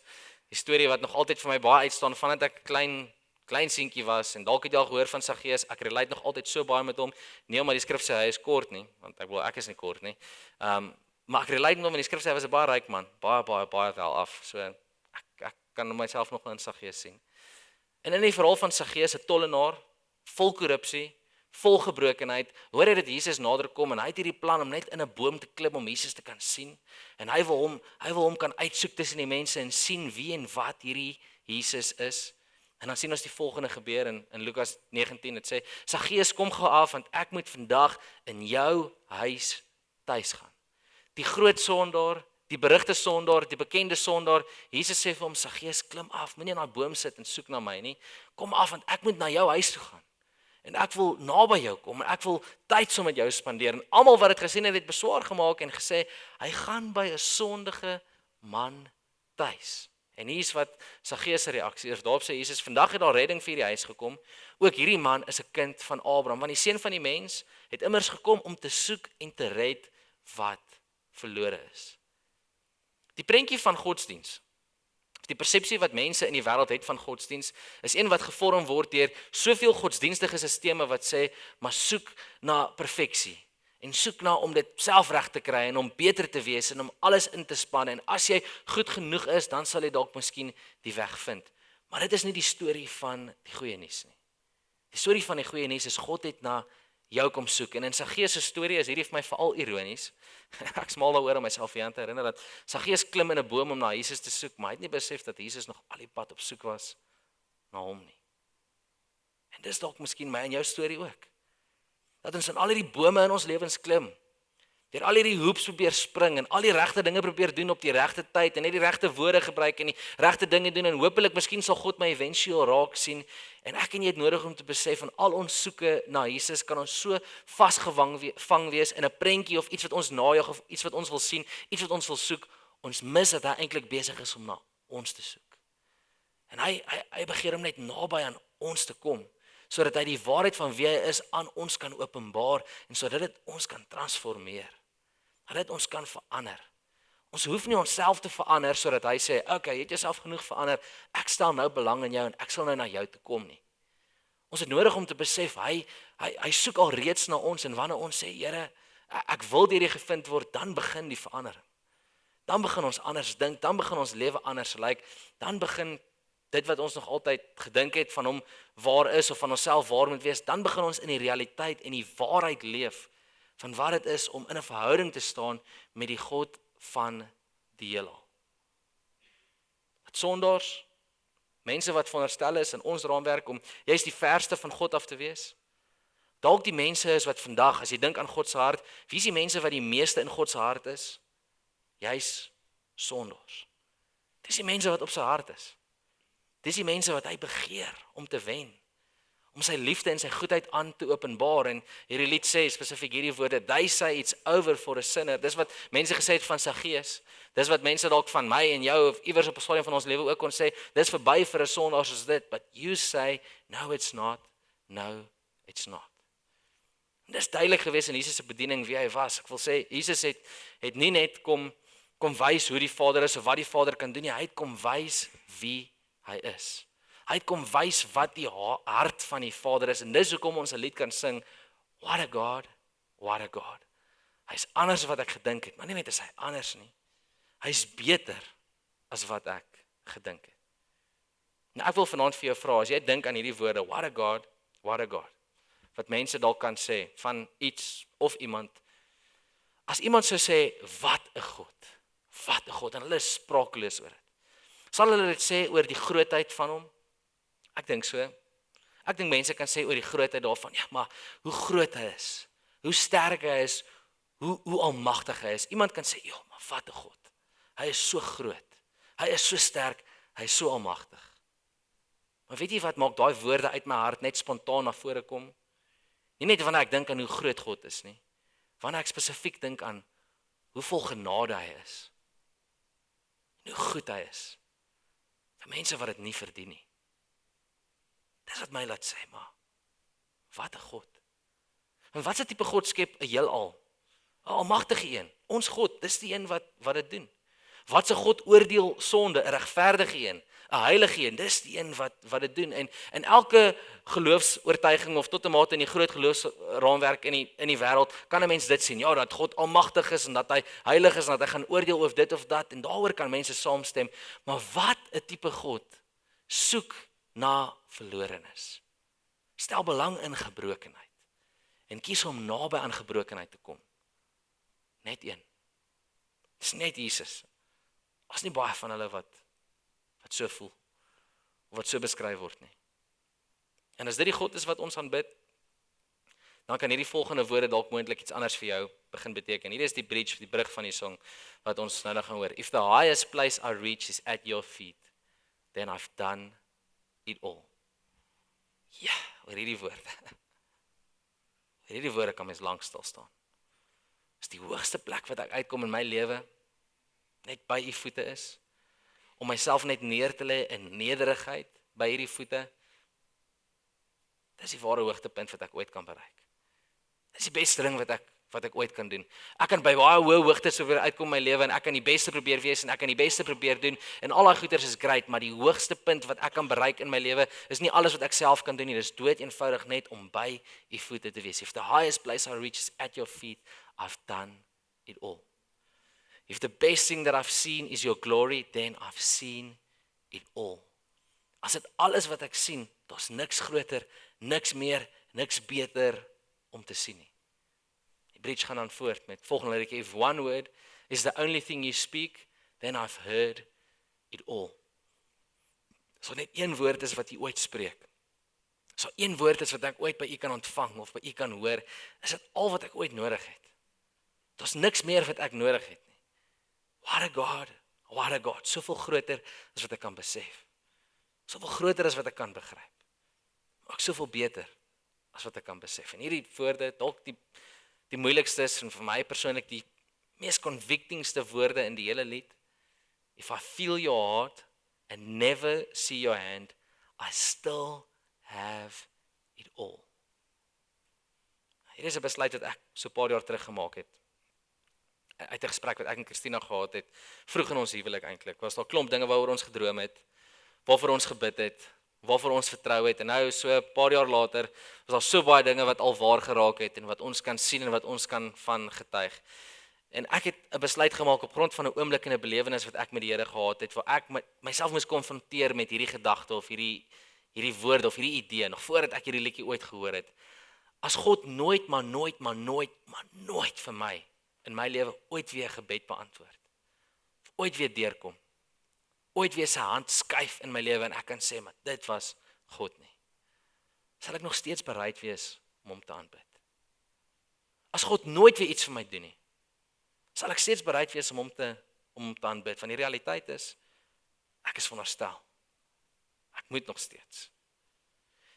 die storie wat nog altyd vir my baie uitstaan vandat ek klein seentjie was en dalk het jy al gehoor van Saggeus, ek relate nog altyd so baie met hom, nie omdat die skrif sê hy is kort nie, want ek is nie kort nie, maar ek relate met hom en die skrif sê hy was 'n baie ryk man, baie wel af, so ek kan myself nog in Saggeus sien. En in die verhaal van Saggeus, 'n tollenaar, vol korrupsie, vol gebrokenheid, hoor hy dat Jesus nader kom en hy het hierdie plan om net in 'n boom te klim om Jesus te kan sien en hy wil hom kan uitsoek tussen die mense en sien wie en wat hierdie Jesus is. En dan sien ons die volgende gebeur in Lukas 19, dit sê, Saggeus kom gou af want ek moet vandag in jou huis tuis gaan. Die groot sondaar, die berugte sondaar, die bekende sondaar, Jesus sê vir hom, Saggeus klim af, moenie in daai boom sit en soek na my nie, kom af want ek moet na jou huis toe gaan. En ek wil naby jou kom, en ek wil tyd saam met jou spandeer. En almal wat dit gesien het beswaar gemaak en gesê, hy gaan by 'n sondige man tuis. En hier is wat Saggeus se reaksie is. Daarop sê Jesus, vandag het daar redding vir hierdie huis gekom. Ook hierdie man is 'n kind van Abraham, want die seun van die mens het immers gekom om te soek en te red wat verlore is. Die prentjie van godsdiens, die persepsie wat mense in die wêreld het van godsdiens, is een wat gevorm word deur soveel godsdienstige sisteme wat sê, maar soek na perfeksie. En soek na om dit self reg te kry en om beter te wees en om alles in te span. En as jy goed genoeg is, dan sal jy dalk miskien die weg vind. Maar dit is nie die storie van die goeie nuus nie. Die storie van die goeie nuus is God het na jou kom soek. En in Saggeus se storie is hierdie vir my veral ironies. Ek smaal daaroor om myself weer aan te herinner dat Saggeus klim in 'n boom om na Jesus te soek, maar hy het nie besef dat Jesus nog al die pad op soek was na hom nie. En dis dalk miskien my en jou storie ook. Dat ons in al hierdie bome in ons lewens klim, deur al hierdie hoops probeer spring en al die regte dinge probeer doen op die regte tyd en net die regte woorde gebruik en die regte dinge doen en hopelik miskien sal God my eventueel raak sien en ek en jy het nodig om te besef van al ons soeke na Jesus kan ons so vasgevang wees in 'n prentjie of iets wat ons najag of iets wat ons wil sien, iets wat ons wil soek, ons mis dat hy eintlik besig is om na ons te soek. En hy begeer om net naby aan ons te kom, sodat hy die waarheid van wie hy is aan ons kan openbaar en sodat dit ons kan transformeer. Dat dit ons kan verander. Ons hoef nie onsself te verander sodat hy sê, okay, jy het jouself genoeg verander, ek stel nou belang in jou en ek sal nou na jou toe kom nie. Ons het nodig om te besef, hy soek al reeds na ons en wanneer ons sê, Here, ek wil deur U gevind word, dan begin die verandering. Dan begin ons anders dink, dan begin ons lewe anders lyk, dan begin dit wat ons nog altyd gedink het van hom waar is of van onsself waar moet wees, dan begin ons in die realiteit en die waarheid leef van wat dit is om in 'n verhouding te staan met die God van die heelal. Dat sondaars, mense wat veronderstel is in ons raamwerk om jy's die verste van God af te wees. Dalk die mense is wat vandag, as jy dink aan God se hart, wie is die mense wat die meeste in God se hart is? Jy's sondaars. Dis die mense wat op sy hart is. Dis die mense wat hy begeer om te wen, om sy liefde en sy goedheid aan te openbaar. En hierdie lied sê spesifiek hierdie woorde, they say it's over for a sinner. Dis wat mense gesê het van Saggeus. Dis wat mense dalk van my en jou of iewers op 'n stadium van ons lewe ook kon sê, dis verby vir 'n sondaar soos dit, but you say, no it's not, no it's not. En dis duidelik gewees in Jesus se bediening wie hy was. Ek wil sê, Jesus het nie net kom wys hoe die Vader is of wat die Vader kan doen nie, hy het kom wys wie hy is. Hy het kom wys wat die hart van die Vader is en dis hoekom ons 'n lied kan sing, what a God, what a God. Hy's anders as wat ek gedink het, maar nie net is hy anders nie. Hy's beter as wat ek gedink het. Nou ek wil vanaand vir jou vra, as jy dink aan hierdie woorde, what a God, wat mense dalk kan sê van iets of iemand, as iemand sou sê, wat 'n God, en hulle is sprakeloos oor dit. Sal hulle dit sê oor die grootheid van hom? Ek dink so. Ek dink mense kan sê oor die grootheid daarvan, ja, maar hoe groot hy is, hoe sterk hy is, hoe almagtig hy is. Iemand kan sê, ja, maar wat 'n God. Hy is so groot, hy is so sterk, hy is so almagtig. Maar weet jy wat maak daai woorde uit my hart net spontaan na vore kom? Nie net wanneer ek dink aan hoe groot God is nie. Wanneer ek spesifiek dink aan hoe vol genade hy is. En hoe goed hy is. Vir mense wat dit nie verdien nie. Dis wat my laat sê, maar wat 'n God. En wat 'n tipe God skep 'n heelal? 'n Almagtige een. Ons God, dis die een wat dit doen. Wat 'n God oordeel sonde, 'n regverdige een, 'n heilige een, dis die een wat dit doen. En elke geloofsoortuiging of tot 'n mate in die groot geloofsraamwerk in die wêreld kan 'n mens dit sien. Ja, dat God almagtig is en dat hy heilig is en dat hy gaan oordeel oor dit of dat en daaroor kan mense saamstem. Maar wat 'n tipe God soek na verlorenes. Stel belang in gebrokenheid en kies om naby aan gebrokenheid te kom. Net een. Dis net Jesus. As nie baie van hulle wat so voel of wat so beskryf word nie. En as dit die God is wat ons aanbid, dan kan hierdie volgende woorde dalk moontlik iets anders vir jou begin beteken. Hier is die bridge, die brug van die song wat ons nou gaan hoor. If the highest place I reach is at your feet, then I've done it all. Ja, oor hierdie woorde. Oor hierdie woorde kan mens lank stil staan. Dis die hoogste plek wat ek uitkom in my lewe, net by u voete is, om myself net neer te lê in nederigheid by hierdie voete. Dis die ware hoogtepunt wat ek ooit kan bereik. Dis die beste ding wat ek ooit kan doen. Ek kan by baie hoë hoogtes weer uitkom in my lewe en ek kan die beste probeer wees en ek kan die beste probeer doen en al daai goeders is great, maar die hoogste punt wat ek kan bereik in my lewe is nie alles wat ek self kan doen nie. Dis dood eenvoudig net om by u voete te wees. If the highest place I reach is at your feet, I've done it all. If the best thing that I've seen is your glory, then I've seen it all. As dit alles wat ek sien, daar's niks groter, niks meer, niks beter om te sien nie. Die bridge gaan dan voort met volgende liedjie. If one word is the only thing you speak, then I've heard it all. So net een woord is wat jy ooit spreek. So een woord is wat ek ooit by u kan ontvang of by u kan hoor, is dit al wat ek ooit nodig het. Daar's niks meer wat ek nodig het nie. What a God, soveel groter as wat ek kan besef. Soveel groter as wat ek kan begryp. Maar ook soveel beter as wat ek kan besef. En hierdie woorde, dalk die moeilikstes en vir my persoonlik die mees convictingste woorde in die hele lied. If I feel your heart and never see your hand, I still have it all. Hier is 'n besluit wat ek so 'n paar jaar terug gemaak het. Uit 'n gesprek wat ek en Christina gehad het, vroeg in ons huwelik eintlik. Was daar 'n klomp dinge waaroor ons gedroom het, waarvoor ons gebid het, waarvoor ons vertrou het. En nou so 'n paar jaar later, was daar so baie dinge wat al waar geraak het en wat ons kan sien en wat ons kan van getuig. En ek het 'n besluit gemaak op grond van 'n oomblik en 'n belewenis wat ek met die Here gehad het, waar ek myself moes konfronteer met hierdie gedagte of hierdie woorde of hierdie idee nog voordat ek hierdie liedjie ooit gehoor het. As God nooit vir my in my lewe ooit weer gebed beantwoord, of ooit weer deurkom, ooit weer sy hand skuif in my lewe en ek kan sê, maar dit was God nie, sal ek nog steeds bereid wees om hom te aanbid. As God nooit weer iets vir my doen nie, sal ek steeds bereid wees om hom te aanbid, want die realiteit is, ek is veronderstel. Ek moet nog steeds.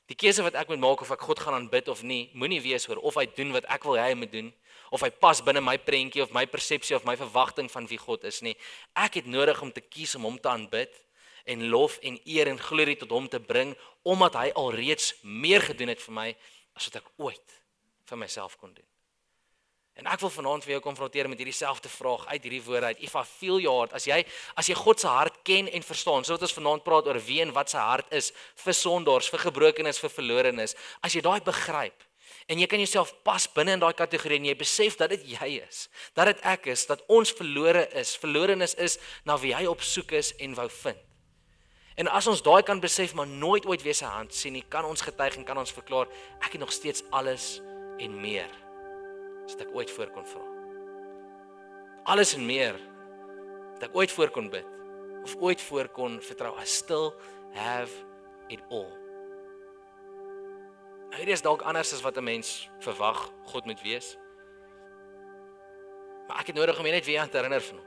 Die keuse wat ek moet maak of ek God gaan aanbid of nie, moenie wees oor of hy doen wat ek wil hy moet doen, of hy pas binne my prentjie of my persepsie of my verwagting van wie God is nie. Ek het nodig om te kies om hom te aanbid en lof en eer en glorie tot hom te bring, omdat hy alreeds meer gedoen het vir my as wat ek ooit vir myself kon doen. En ek wil vanaand vir jou konfronteer met hierdie selfde vraag uit hierdie woorde uit. If I feel your heart, as jy God se hart ken en verstaan, sodat ons vanaand praat oor wie en wat sy hart is vir sondaars, vir gebrokenes, vir verlorenes. As jy daai begryp en jy kan jouself pas binne in daai kategorie en jy besef dat dit jy is, dat dit ek is, dat ons verlorenes is na wie hy op soek is en wou vind. En as ons daai kan besef, maar nooit ooit weer sy hand sien nie, kan ons getuig en kan ons verklaar, ek het nog steeds alles en meer, as ek ooit voor kon vra. Alles en meer, dat ek ooit voor kon bid, of ooit voor kon vertrou, I still have it all. Nou hierdie is dalk anders as wat 'n mens verwag God moet wees. Maar ek het nodig om jy net weer aan te herinner vanaand.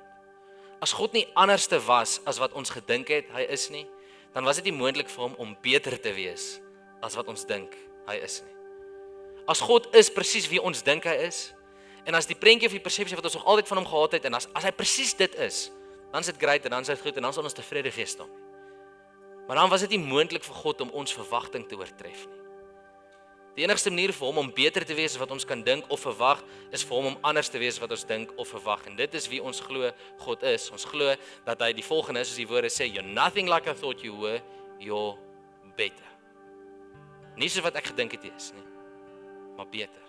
As God nie anderste was as wat ons gedink het hy is nie, dan was dit nie moontlik vir hom om beter te wees as wat ons dink hy is nie. As God is presies wie ons dink hy is, en as die prentjie of die persepsie wat ons nog altyd van hom gehad het, en as hy presies dit is, dan is dit great en dan is dit goed en dan sal ons tevrede wees daarmee. Maar dan was dit nie moontlik vir God om ons verwagting te oortref nie. Die enigste manier vir hom om beter te wees as wat ons kan dink of verwag, is vir hom om anders te wees as wat ons dink of verwag. En dit is wie ons glo God is. Ons glo dat hy die volgende is, soos die woorde sê, you're nothing like I thought you were, you're better. Nie soos wat ek gedink het jy is nie, maar beter.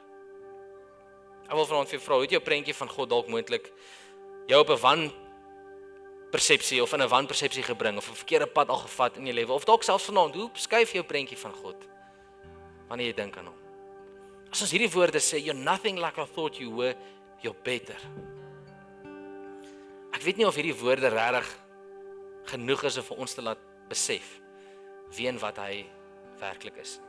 Ek wil vanaand vir jou vra, hoe het jou prentjie van God dalk moontlik jou op 'n wanpersepsie of in 'n wanpersepsie gebring, of 'n verkeerde pad al gevat in jou lewe, of dalk selfs vanaand, hoe skuif jou prentjie van God wanneer jy dink aan hom? As ons hierdie woorde sê, you're nothing like I thought you were, you're better. Ek weet nie of hierdie woorde regtig genoeg is om vir ons te laat besef wie en wat hy werklik is.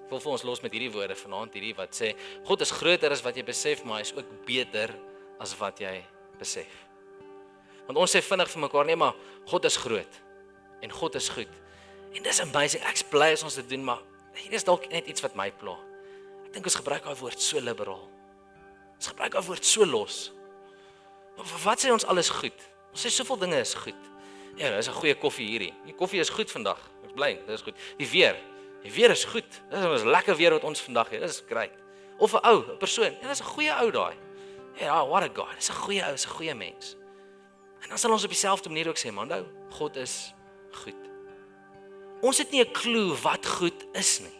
Ek wil vir ons los met hierdie woorde vanaand, hierdie wat sê, God is groter as wat jy besef, maar hy is ook beter as wat jy besef. Want ons sê vinnig vir mekaar, nee, maar God is groot en God is goed. En dis amazing, ek's bly as ons dit doen, maar hier is dalk net iets wat my pla. Ek dink ons gebruik daai woord so liberaal. Ons gebruik daai woord so los. Maar wat sê ons alles goed? Ons sê soveel dinge is goed. Ja, dis 'n goeie koffie hierdie. Die koffie is goed vandag. Ek's bly, dit is goed. Die weer is goed. Dis 'n lekker weer wat ons vandag het. Dis great. Of 'n persoon. Ja, dis 'n goeie ou daai. Ja, what a guy. Dis 'n goeie ou, dis 'n goeie mens. En dan sal ons op dieselfde manier ook sê, man, nou, God is goed. Ons het nie 'n klou wat goed is nie.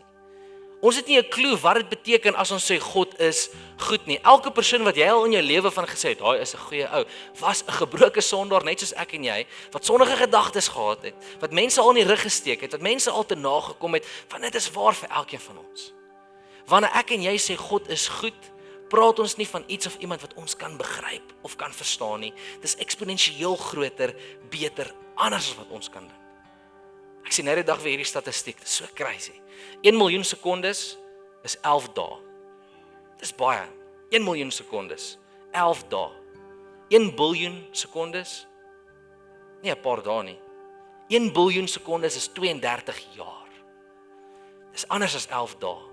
Ons het nie 'n klou wat dit beteken as ons sê God is goed nie. Elke persoon wat jy al in jou lewe van gesê het, daai is 'n goeie ou, was 'n gebroke sondaar net soos ek en jy, wat sondige gedagtes gehad het, wat mense al in die rug gesteek het, wat mense al te nagekom het, want dit is waar vir elkeen van ons. Wanneer ek en jy sê God is goed, praat ons nie van iets of iemand wat ons kan begryp of kan verstaan nie. Dis eksponensieel groter, beter, anders as wat ons kan dink. Ek sien nou die dag weer hierdie statistiek, dit is so crazy. 1 miljoen sekondes is 11 dae. Dis baie. 1 miljoen sekondes, 11 dae. 1 biljoen sekondes, nie 'n paar dae nie. 1 biljoen sekondes is 32 jaar. Dis anders as 11 dae.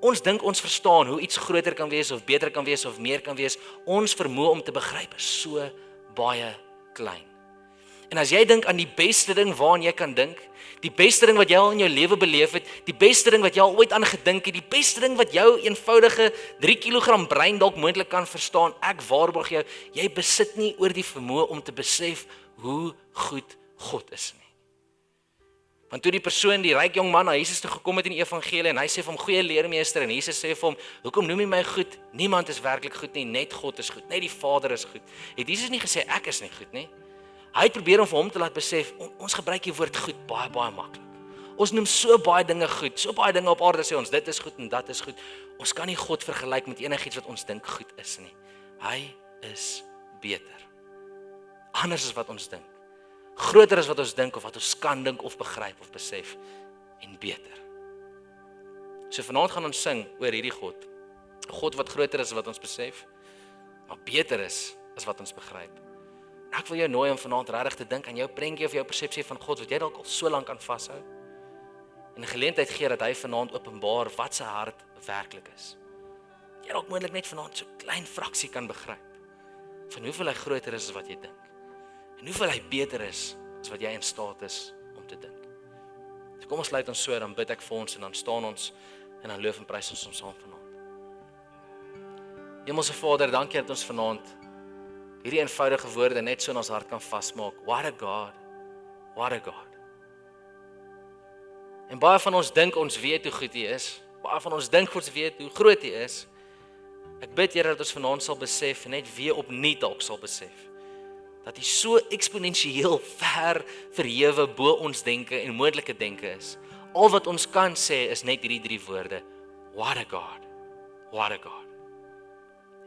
Ons dink ons verstaan hoe iets groter kan wees of beter kan wees of meer kan wees. Ons vermoë om te begryp is so baie klein. En as jy dink aan die beste ding waaraan jy kan dink, die beste ding wat jy al in jou lewe beleef het, die beste ding wat jy al ooit aan gedink het, die beste ding wat jou eenvoudige 3 kg brein dalk moontlik kan verstaan, ek waarborg jou, jy besit nie oor die vermoë om te besef hoe goed God is nie. Want toe die persoon, die ryk jong man na Jesus toe gekom het in die evangelie en hy sê vir hom, goeie leermeester, en Jesus sê vir hom, hoekom noem jy my goed? Niemand is werklik goed nie, net God is goed, net die Vader is goed. Het Jesus nie gesê, ek is nie goed nie? Hy het probeer om vir hom te laat besef, ons gebruik die woord goed baie, baie maklik. Ons noem so baie dinge goed, so baie dinge op aarde sê ons, dit is goed en dat is goed. Ons kan nie God vergelyk met enigiets wat ons dink goed is nie. Hy is beter. Anders as wat ons dink. Groter as wat ons dink of wat ons kan dink of begryp of besef. En beter. So vanaand gaan ons sing oor hierdie God. 'n God wat groter is as wat ons besef, maar beter is as wat ons begryp. Ek wil jou nooi om vanaand regtig te dink aan jou prentjie of jou persepsie van God wat jy dalk al so lank kan vashou. En 'n geleentheid gee dat hy vanaand openbaar wat sy hart werklik is. Jy dalk moontlik net vanaand so 'n klein fraksie kan begryp van hoeveel hy groter is as wat jy dink. En hoeveel hy beter is as wat jy in staat is om te dink. So kom ons sluit ons so, dan bid ek vir ons en dan staan ons en dan loof en prys ons saam vanaand. Hemelse Vader, dankie dat ons vanaand hierdie eenvoudige woorde net so in ons hart kan vasmaak. What a God. What a God. En baie van ons dink ons weet hoe goed hy is. Baie van ons dink ons weet hoe groot hy is. Ek bid Here dat ons vanaand sal besef en net weer opnuut dalk sal besef dat hy so eksponensieel ver verhewe bo ons denke en moontlike denke is. Al wat ons kan sê is net hierdie 3 woorde: What a God, what a God.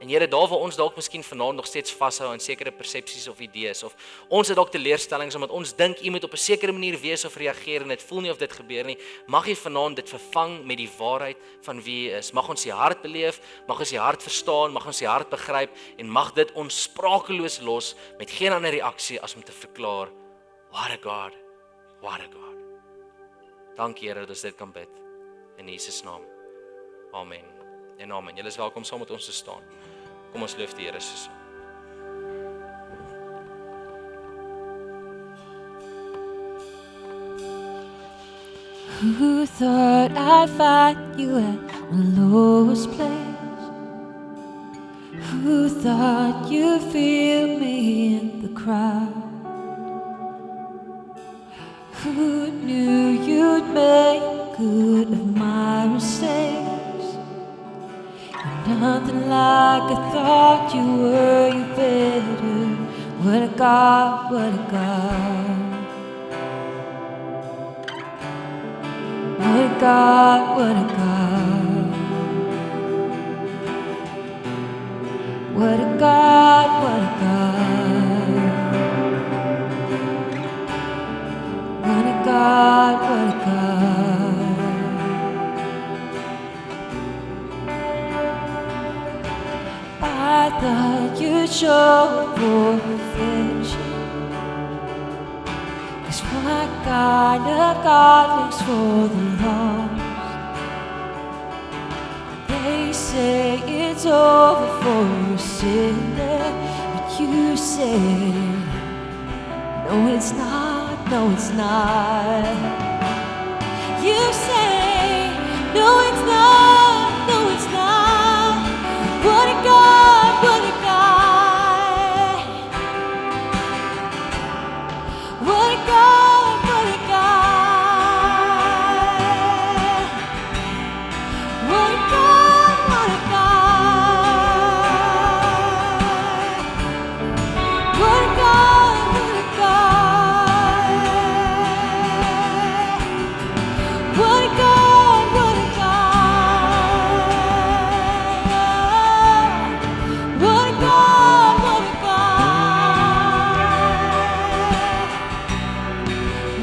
En Here, daar waar ons dalk miskien vanaand nog steeds vashou aan sekere persepsies of idees, of ons het dalk teleurstellings omdat ons dink U moet op 'n sekere manier wees of reageer en dit voel nie of dit gebeur nie, mag U vanaand dit vervang met die waarheid van wie U is. Mag ons U hart beleef, mag ons U hart verstaan, mag ons U hart begryp en mag dit ons sprakeloos los met geen ander reaksie as om te verklaar: What a God, what a God. Dankie Here dat ons dit kan bid in Jesus naam. Amen. En amen. Julle is welkom saam met ons te staan. Kom ons loof die Here so. Who thought I'd find you at my lowest place? Who thought you'd feel me in the crowd? Who knew you'd make good of my mistakes? You're nothing like I thought you were, you better. What a God, what a God. What a God, what a God. What a God, what a God. What a God, what a God. I thought you'd show up for affection, 'cause my kind of God looks for the lost. They say it's over for a sinner, but you said, no it's not, no it's not. You say, no it's not, no it's not. What a God, what a God. What a God, what a God. What a God, what a God. What a God, what a God. What a God, what a God.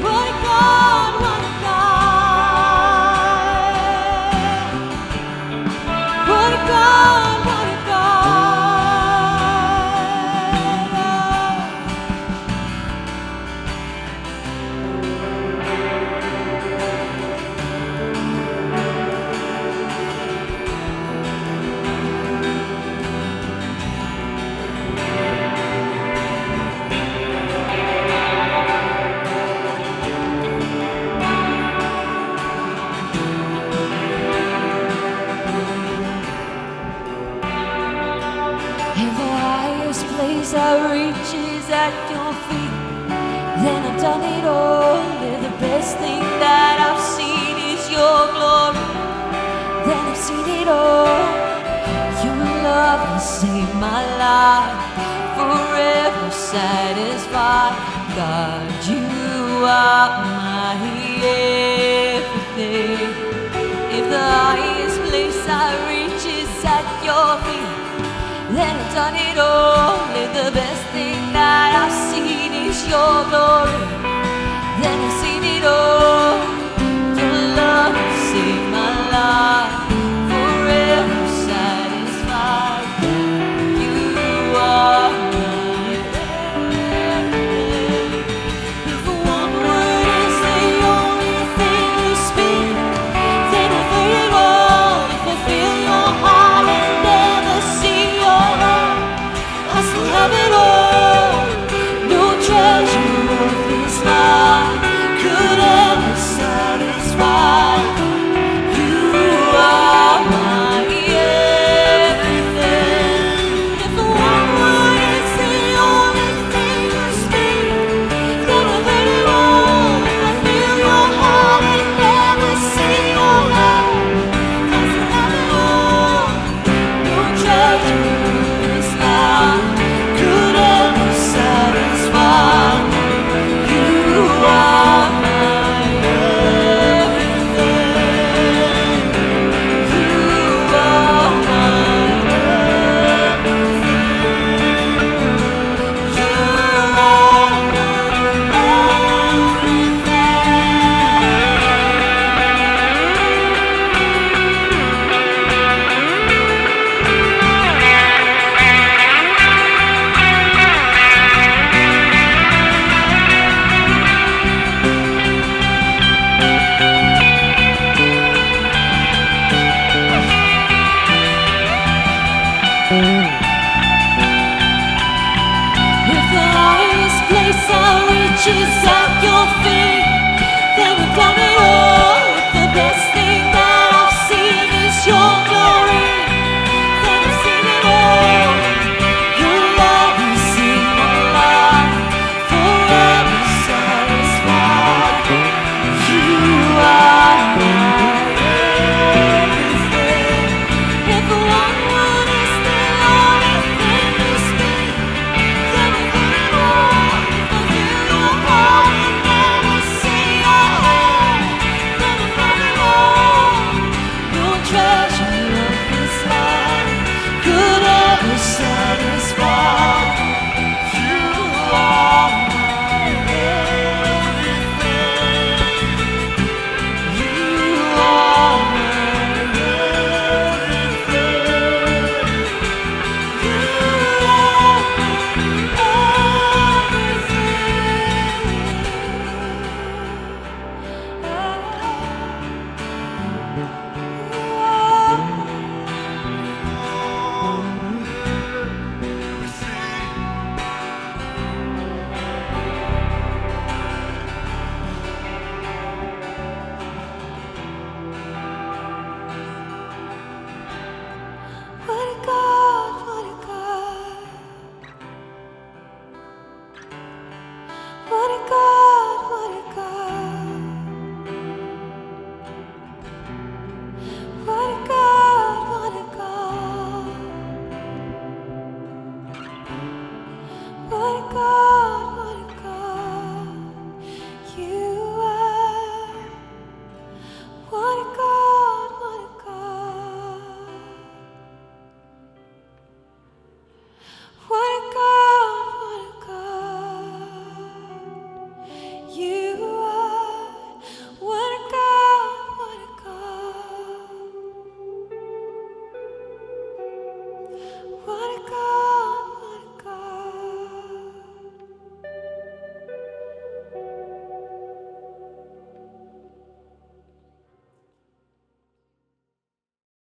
What a God, what a God. What a God, what a God. What a God, what a And the highest place I reach is at your feet. Then I've done it all. And the best thing that I've seen is your glory. Then I've seen it all. Your love has saved my life, forever satisfied. God, you are my everything. If the highest place I reach is at your feet, then I've done it all. And the best thing that I've seen is your glory. Then I've seen it all. Your love has saved my life, forever satisfied. You are my everything. If one word is the only thing you speak, then I've heard it all. If I feel your heart and never see your heart, I still have it all. No treasure of this life could ever satisfy. You are my everything. If one word is the only thing you speak, then I've heard it all. If I feel your heart and never see your heart, I still have it all. No treasure of this life could place I reach is